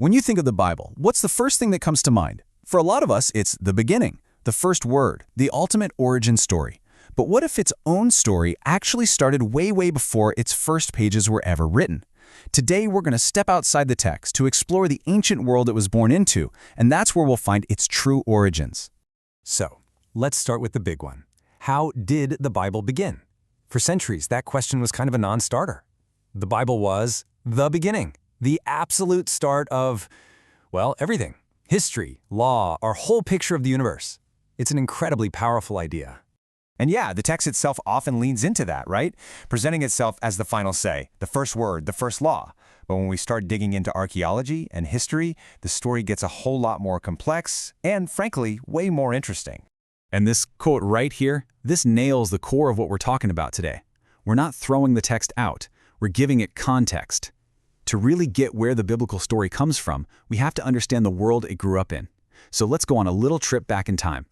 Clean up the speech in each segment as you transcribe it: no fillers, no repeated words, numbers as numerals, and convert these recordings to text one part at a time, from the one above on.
When you think of the Bible, what's the first thing that comes to mind? For a lot of us, it's the beginning, the first word, the ultimate origin story. But what if its own story actually started way before its first pages were ever written? Today, we're going to step outside the text to explore the ancient world it was born into, and that's where we'll find its true origins. So, let's start with the big one. How did the Bible begin? For centuries, that question was kind of a non-starter. The Bible was the beginning, the absolute start of, well, everything. History, law, our whole picture of the universe. It's an incredibly powerful idea. And yeah, the text itself often leans into that, right? Presenting itself as the final say, the first word, the first law. But when we start digging into archaeology and history, the story gets a whole lot more complex and, frankly, way more interesting. And this quote right here, this nails the core of what we're talking about today. We're not throwing the text out, we're giving it context. To really get where the biblical story comes from, we have to understand the world it grew up in. So let's go on a little trip back in time.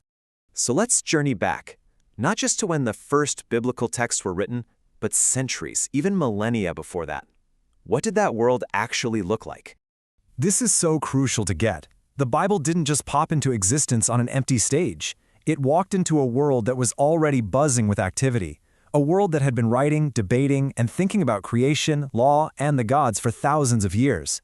So let's journey back, not just to when the first biblical texts were written, but centuries, even millennia before that. What did that world actually look like? This is so crucial to get. The Bible didn't just pop into existence on an empty stage. It walked into a world that was already buzzing with activity. A world that had been writing, debating, and thinking about creation, law, and the gods for thousands of years.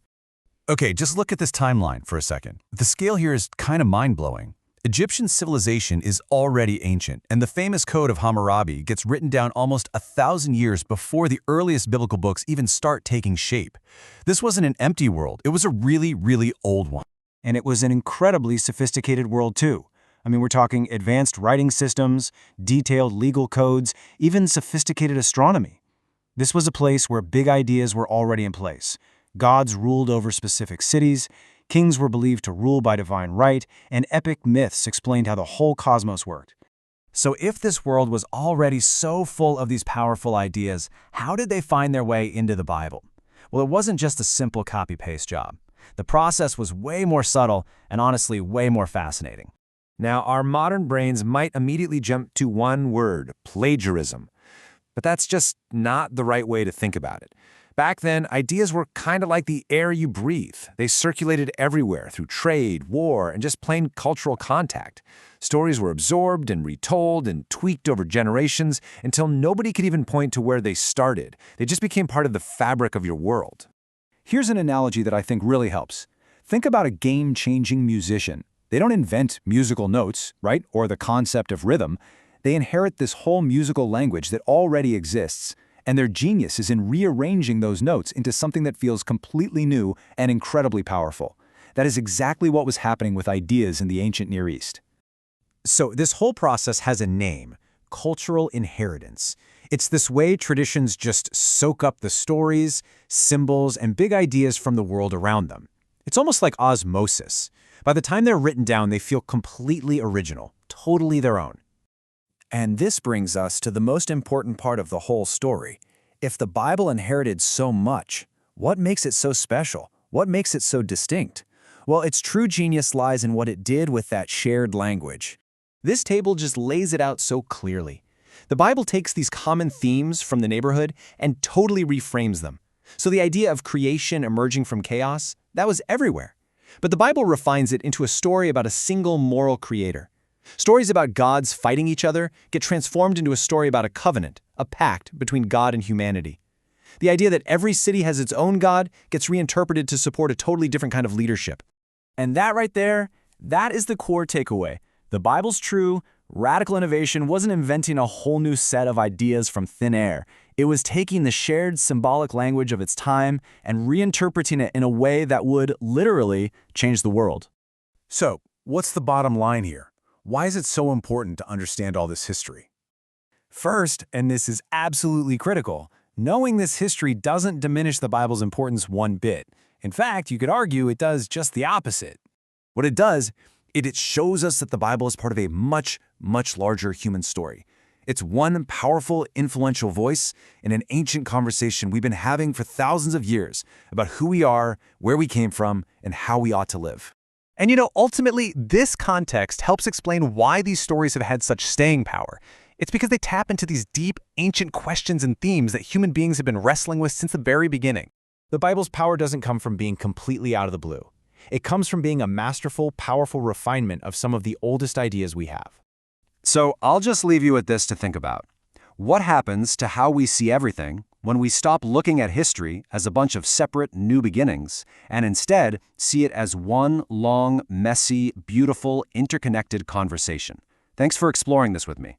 Okay, just look at this timeline for a second. The scale here is kind of mind-blowing. Egyptian civilization is already ancient, and the famous Code of Hammurabi gets written down almost 1,000 years before the earliest biblical books even start taking shape. This wasn't an empty world, it was a really old one. And it was an incredibly sophisticated world too. I mean, we're talking advanced writing systems, detailed legal codes, even sophisticated astronomy. This was a place where big ideas were already in place. Gods ruled over specific cities, kings were believed to rule by divine right, and epic myths explained how the whole cosmos worked. So if this world was already so full of these powerful ideas, how did they find their way into the Bible? Well, it wasn't just a simple copy-paste job. The process was way more subtle and honestly way more fascinating. Now, our modern brains might immediately jump to one word, plagiarism. But that's just not the right way to think about it. Back then, ideas were kind of like the air you breathe. They circulated everywhere through trade, war, and just plain cultural contact. Stories were absorbed and retold and tweaked over generations until nobody could even point to where they started. They just became part of the fabric of your world. Here's an analogy that I think really helps. Think about a game-changing musician. They don't invent musical notes, right, or the concept of rhythm. They inherit this whole musical language that already exists, and their genius is in rearranging those notes into something that feels completely new and incredibly powerful. That is exactly what was happening with ideas in the ancient Near East. So this whole process has a name, cultural inheritance. It's this way traditions just soak up the stories, symbols, and big ideas from the world around them. It's almost like osmosis. By the time they're written down, they feel completely original, totally their own. And this brings us to the most important part of the whole story. If the Bible inherited so much, what makes it so special? What makes it so distinct? Well, its true genius lies in what it did with that shared language. This table just lays it out so clearly. The Bible takes these common themes from the neighborhood and totally reframes them. So the idea of creation emerging from chaos, that was everywhere. But the Bible refines it into a story about a single moral creator. Stories about gods fighting each other get transformed into a story about a covenant, a pact between God and humanity. The idea that every city has its own god gets reinterpreted to support a totally different kind of leadership. And that right there, that is the core takeaway. The Bible's true, radical innovation wasn't inventing a whole new set of ideas from thin air. It was taking the shared symbolic language of its time and reinterpreting it in a way that would literally change the world. So, what's the bottom line here? Why is it so important to understand all this history? First, and this is absolutely critical, knowing this history doesn't diminish the Bible's importance one bit. In fact, you could argue it does just the opposite. What it does, it shows us that the Bible is part of a much larger human story. It's one powerful, influential voice in an ancient conversation we've been having for thousands of years about who we are, where we came from, and how we ought to live. And ultimately, this context helps explain why these stories have had such staying power. It's because they tap into these deep, ancient questions and themes that human beings have been wrestling with since the very beginning. The Bible's power doesn't come from being completely out of the blue. It comes from being a masterful, powerful refinement of some of the oldest ideas we have. So I'll just leave you with this to think about. What happens to how we see everything when we stop looking at history as a bunch of separate new beginnings and instead see it as one long, messy, beautiful, interconnected conversation? Thanks for exploring this with me.